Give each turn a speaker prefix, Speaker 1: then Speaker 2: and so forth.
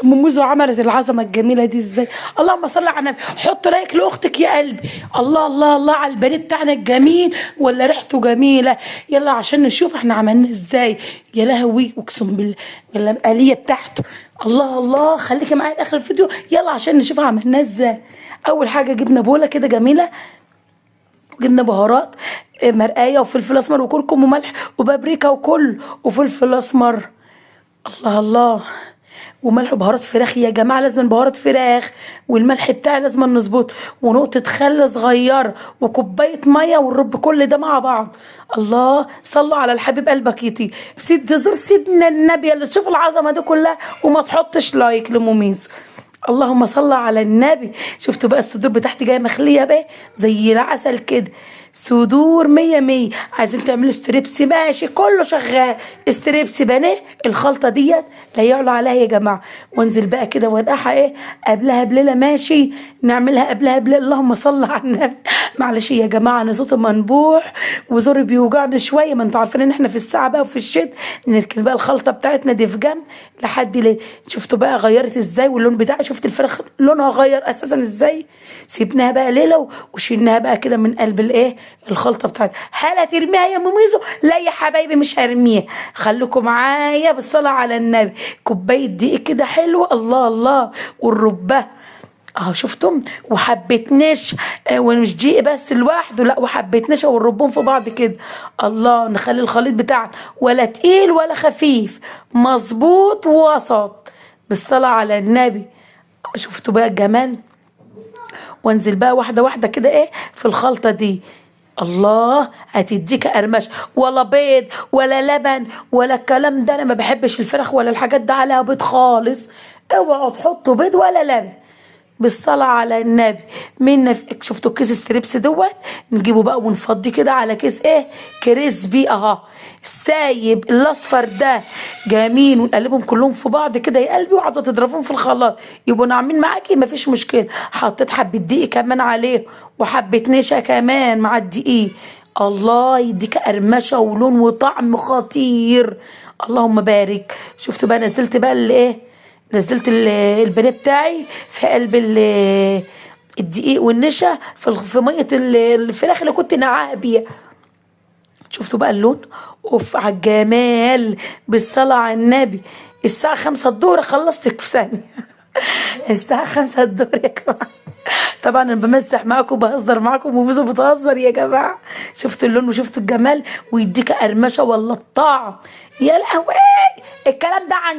Speaker 1: ام موزو عملت العظمه الجميله دي ازاي. اللهم صل على النبي. حط لايك لاختك يا قلبي. الله الله الله على البانيه بتاعنا الجميل، ولا ريحته جميله. يلا عشان نشوف احنا عملناه ازاي. يا لهوي اقسم بالله الآلية بتاعته. الله الله، خليكي معايا لاخر الفيديو يلا عشان نشوف عملناه ازاي. اول حاجه جبنا بوله كده جميله، وجبنا بهارات مرقايه وفلفل اسمر وكركم وملح وبابريكا وكل وفلفل اسمر. الله الله، وملح وبهارات فراخ يا جماعه، لازم بهارات فراخ، والملح بتاعي لازم نظبط، ونقطه خل صغيره وكوبايه ميه، ونرب كل ده مع بعض. الله، صلوا على الحبيب قلبك يطيب. تزور سيدنا النبي اللي تشوف العظمه دي كلها وما تحطش لايك لموميز. اللهم صل على النبي. شفتوا بقى الصدور بتاعتي جايه مخليه بقى زي العسل كده، صدور مية مية. عايزين تعملوا ستريبسي ماشي، كله شغال. ستريبسي بانيه، الخلطة ديت لا يعلى عليها يا جماعة. وانزل بقى كده وانقعها قبلها بليلة ماشي، نعملها قبلها بليلة. اللهم صل على النبي. معلش يا جماعة انا صوتي منبوح وزوري بيوجعني شوية، ما انتوا عارفين ان احنا في الساعة بقى وفي الشتاء. نركن بقى الخلطة بتاعتنا دي في جنب لحد ليه. شفتوا بقى غيرت ازاي، واللون بتاعي شفت الفراخ لونها غير اساسا ازاي. سيبناها بقى ليلة وشيلناها بقى كده من قلب الخلطه بتاعتي. هل هترميها يا ميزو؟ لا يا حبايبي مش هرميها. خليكم معايا بالصلاه على النبي. كوبايه دقيق كده حلوه، الله الله، والربه شفتم، وحبيت نشا. ومش دقيق بس لوحده، لا وحبيت نشا ونربهم في بعض كده. الله، نخلي الخليط بتاعنا ولا تقيل ولا خفيف، مظبوط وسط بالصلاه على النبي. شفتوا بقى الجمال. وانزل بقى واحده واحده كده في الخلطه دي. الله، هتديك قرمش، ولا بيض ولا لبن ولا الكلام ده. انا ما بحبش الفراخ ولا الحاجات ده عليها بيض خالص. اوعوا تحطوا بيض ولا لبن بالصلاة على النبي. شفتوا كيس ستريبس دوت، نجيبه بقى ونفضي كده على كيس كريسبي سايب الاصفر ده جميل، ونقلبهم كلهم في بعض كده يا قلبي. وعايزه تضربهم في الخلاط يبقوا ناعمين معاكي مفيش مشكله. حطيت حبه دقيق كمان عليه، وحبه نشا كمان مع الدقيق. الله، يديك قرمشه ولون وطعم خطير. اللهم بارك. شفتوا بقى نزلت بقى نزلت البانيه بتاعي في قلب الدقيق والنشا في ميه الفراخ اللي كنت نقعها بيها. شفتوا بقى اللون، اوف على الجمال بالصلاة على النبي. الساعة 5 الظهر خلصتك في ثانية. الساعة 5 الظهر يا جماعة. طبعا انا بمزح معاكم وبهزر معاكم، وميزو بتهزر يا جماعة. شفتوا اللون وشفتوا الجمال، ويديك قرمشة ولا الطعم. يا لهوي، الكلام ده عن